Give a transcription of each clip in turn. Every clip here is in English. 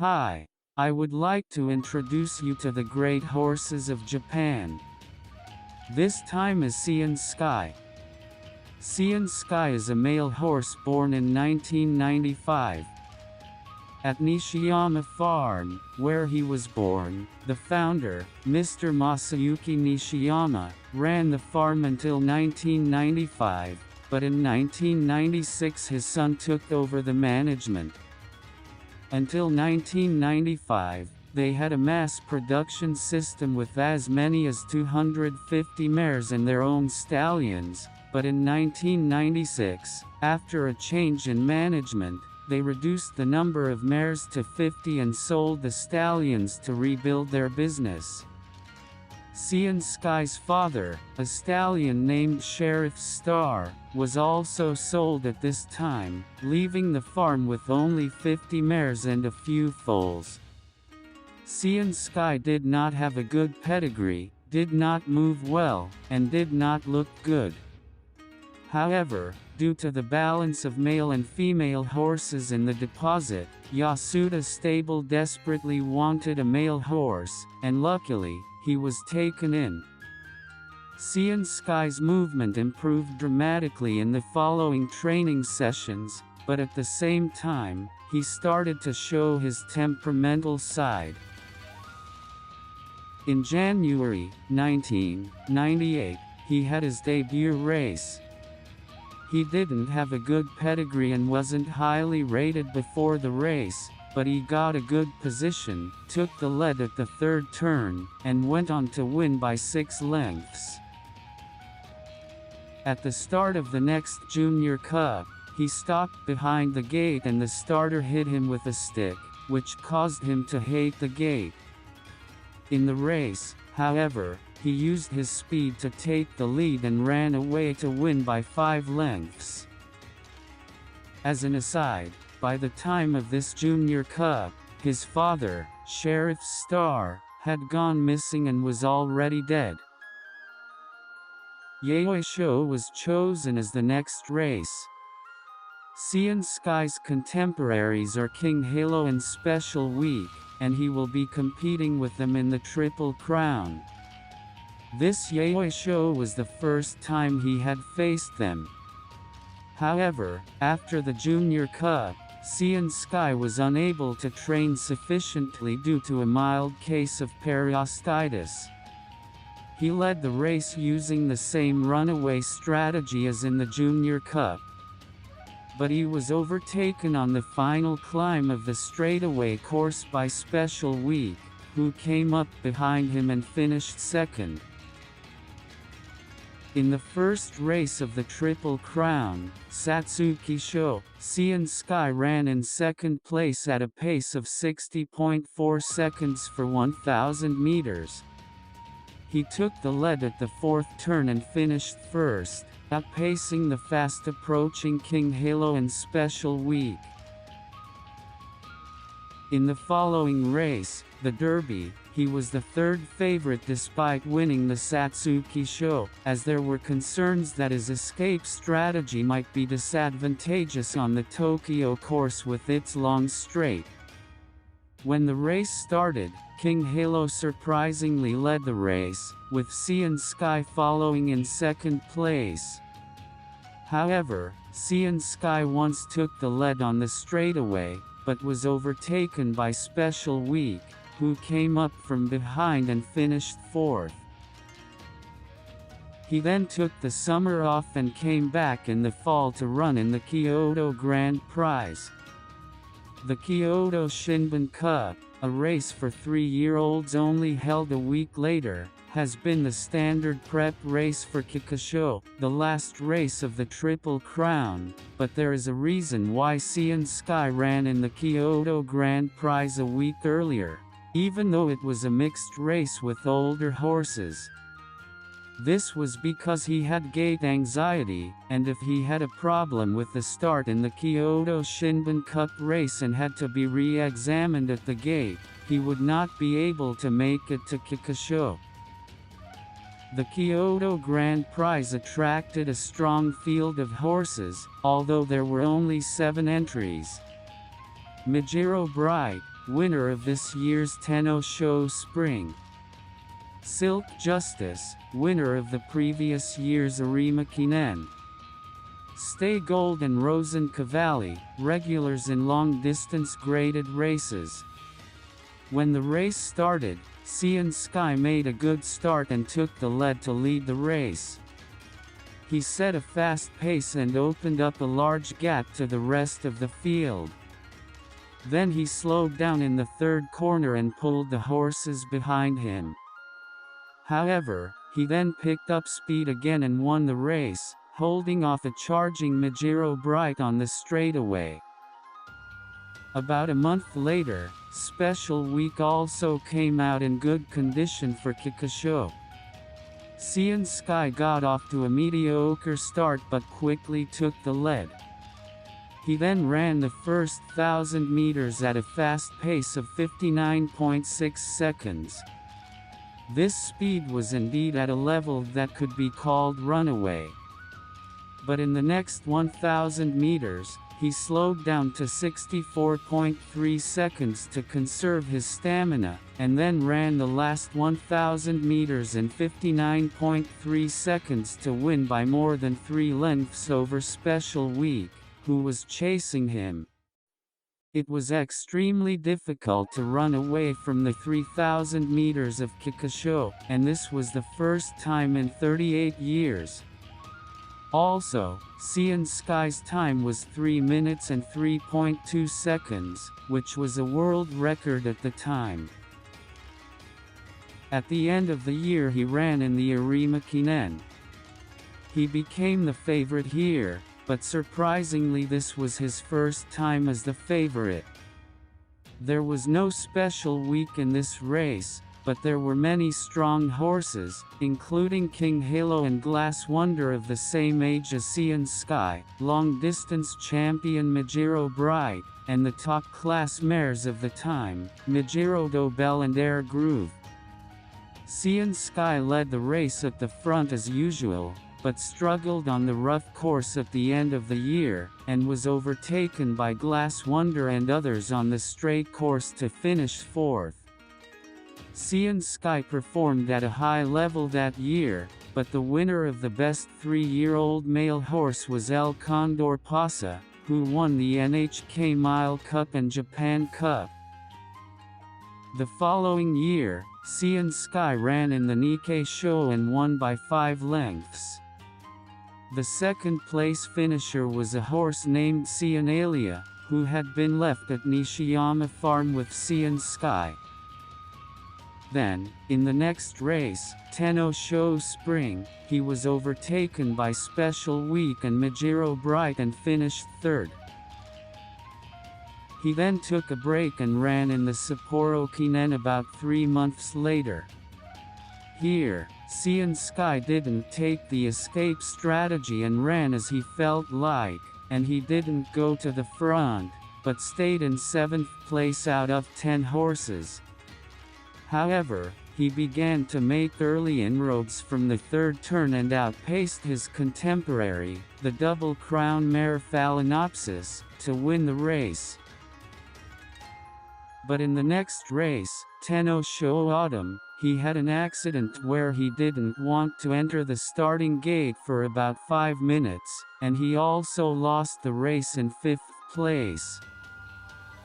Hi, I would like to introduce you to the great horses of Japan. This time is Seiun Sky. Seiun Sky is a male horse born in 1995. At Nishiyama Farm, where he was born, the founder, Mr. Masayuki Nishiyama, ran the farm until 1995, but in 1996 his son took over the management. Until 1995, they had a mass production system with as many as 250 mares and their own stallions, but in 1996, after a change in management, they reduced the number of mares to 50 and sold the stallions to rebuild their business. Seiun Sky's father, a stallion named Sheriff Star, was also sold at this time, leaving the farm with only 50 mares and a few foals. Seiun Sky did not have a good pedigree, did not move well, and did not look good. However, due to the balance of male and female horses in the deposit, Yasuda stable desperately wanted a male horse, and luckily, he was taken in. Seiun Sky's movement improved dramatically in the following training sessions, but at the same time, he started to show his temperamental side. In January 1998, he had his debut race. He didn't have a good pedigree and wasn't highly rated before the race, but he got a good position, took the lead at the third turn, and went on to win by 6 lengths. At the start of the next Junior Cup, he stopped behind the gate and the starter hit him with a stick, which caused him to hate the gate. In the race, however, he used his speed to take the lead and ran away to win by 5 lengths. As an aside, by the time of this Junior Cup, his father, Sheriff Star, had gone missing and was already dead. Yaoisho was chosen as the next race. Seiun Sky's contemporaries are King Halo and Special Week, and he will be competing with them in the Triple Crown. This Yaoisho was the first time he had faced them. However, after the Junior Cup, Seiun Sky was unable to train sufficiently due to a mild case of periostitis. He led the race using the same runaway strategy as in the Junior Cup. But he was overtaken on the final climb of the straightaway course by Special Week, who came up behind him and finished second. In the first race of the Triple Crown, Satsuki Sho, Seiun Sky ran in second place at a pace of 60.4 seconds for 1,000 meters. He took the lead at the fourth turn and finished first, outpacing the fast-approaching King Halo and Special Week. In the following race, the Derby, he was the third favorite despite winning the Satsuki Sho, as there were concerns that his escape strategy might be disadvantageous on the Tokyo course with its long straight. When the race started, King Halo surprisingly led the race, with Seiun Sky following in second place. However, Seiun Sky once took the lead on the straightaway, but was overtaken by Special Week, who came up from behind and finished fourth. He then took the summer off and came back in the fall to run in the Kyoto Grand Prize. The Kyoto Shinbun Cup, a race for 3-year-olds only held a week later, has been the standard prep race for Kikisho, the last race of the Triple Crown, but there is a reason why Seiun Sky ran in the Kyoto Grand Prize a week earlier, even though it was a mixed race with older horses. This was because he had gate anxiety, and if he had a problem with the start in the Kyoto Shinbun Cup race and had to be re-examined at the gate, he would not be able to make it to Kikisho. The Kyoto Grand Prize attracted a strong field of horses, although there were only 7 entries. Majiro Bright, winner of this year's Tenno Show Spring. Silk Justice, winner of the previous year's Arima Kinen. Stay Gold and Rosen Cavalli, regulars in long-distance graded races. When the race started, Seiun Sky made a good start and took the lead to lead the race. He set a fast pace and opened up a large gap to the rest of the field. Then he slowed down in the third corner and pulled the horses behind him. However, he then picked up speed again and won the race, holding off a charging Majiro Bright on the straightaway. About a month later, Special Week also came out in good condition for Kikosho. Seiun Sky got off to a mediocre start but quickly took the lead. He then ran the first 1,000 meters at a fast pace of 59.6 seconds. This speed was indeed at a level that could be called runaway. But in the next 1,000 meters, he slowed down to 64.3 seconds to conserve his stamina, and then ran the last 1,000 meters in 59.3 seconds to win by more than 3 lengths over Special Week, who was chasing him. It was extremely difficult to run away from the 3,000 meters of Kikosho, and this was the first time in 38 years. Also, Seiun Sky's time was 3 minutes and 3.2 seconds, which was a world record at the time. At the end of the year he ran in the Arima Kinen. He became the favorite here, but surprisingly this was his first time as the favorite. There was no Special Week in this race, but there were many strong horses, including King Halo and Glass Wonder of the same age as Seiun Sky, long-distance champion Majiro Bright, and the top-class mares of the time, Majiro Dobel and Air Groove. Seiun Sky led the race at the front as usual, but struggled on the rough course at the end of the year, and was overtaken by Glass Wonder and others on the straight course to finish fourth. Seiun Sky performed at a high level that year, but the winner of the best 3-year-old male horse was El Condor Pasa, who won the NHK Mile Cup and Japan Cup. The following year, Seiun Sky ran in the Nikkei Show and won by 5 lengths. The second-place finisher was a horse named Seiun Alia, who had been left at Nishiyama Farm with Seiun Sky. Then, in the next race, Tenno Show Spring, he was overtaken by Special Week and Majiro Bright and finished third. He then took a break and ran in the Sapporo Kinen about 3 months later. Here, Seiun Sky didn't take the escape strategy and ran as he felt like, and he didn't go to the front, but stayed in 7th place out of 10 horses. However, he began to make early inroads from the third turn and outpaced his contemporary, the Double Crown mare Phalaenopsis, to win the race. But in the next race, Tenno Show Autumn, he had an accident where he didn't want to enter the starting gate for about 5 minutes, and he also lost the race in 5th place.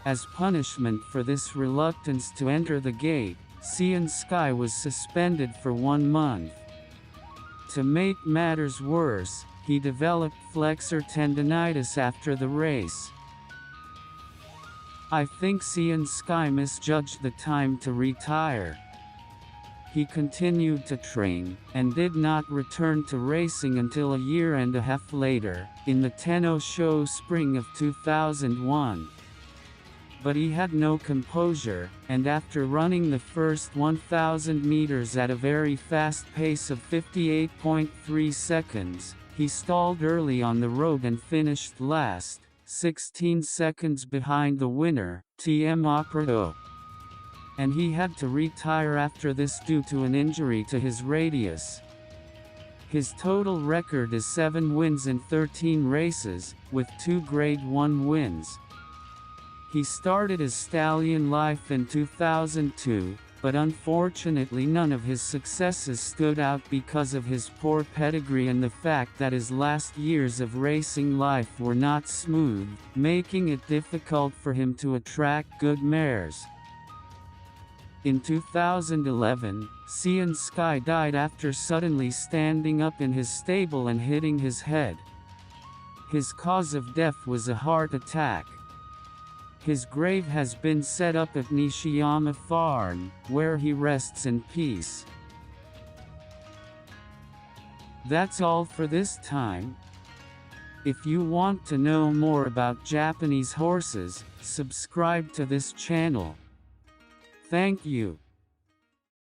As punishment for this reluctance to enter the gate, Seiun Sky was suspended for 1 month. To make matters worse, he developed flexor tendinitis after the race. I think Seiun Sky misjudged the time to retire. He continued to train, and did not return to racing until a year and a half later, in the Tenno Show Spring of 2001. But he had no composure, and after running the first 1,000 meters at a very fast pace of 58.3 seconds, he stalled early on the road and finished last, 16 seconds behind the winner, TM Aprato. And he had to retire after this due to an injury to his radius. His total record is 7 wins in 13 races, with 2 Grade 1 wins. He started his stallion life in 2002, but unfortunately none of his successes stood out because of his poor pedigree and the fact that his last years of racing life were not smooth, making it difficult for him to attract good mares. In 2011, Seiun Sky died after suddenly standing up in his stable and hitting his head. His cause of death was a heart attack. His grave has been set up at Nishiyama Farm, where he rests in peace. That's all for this time. If you want to know more about Japanese horses, subscribe to this channel. Thank you.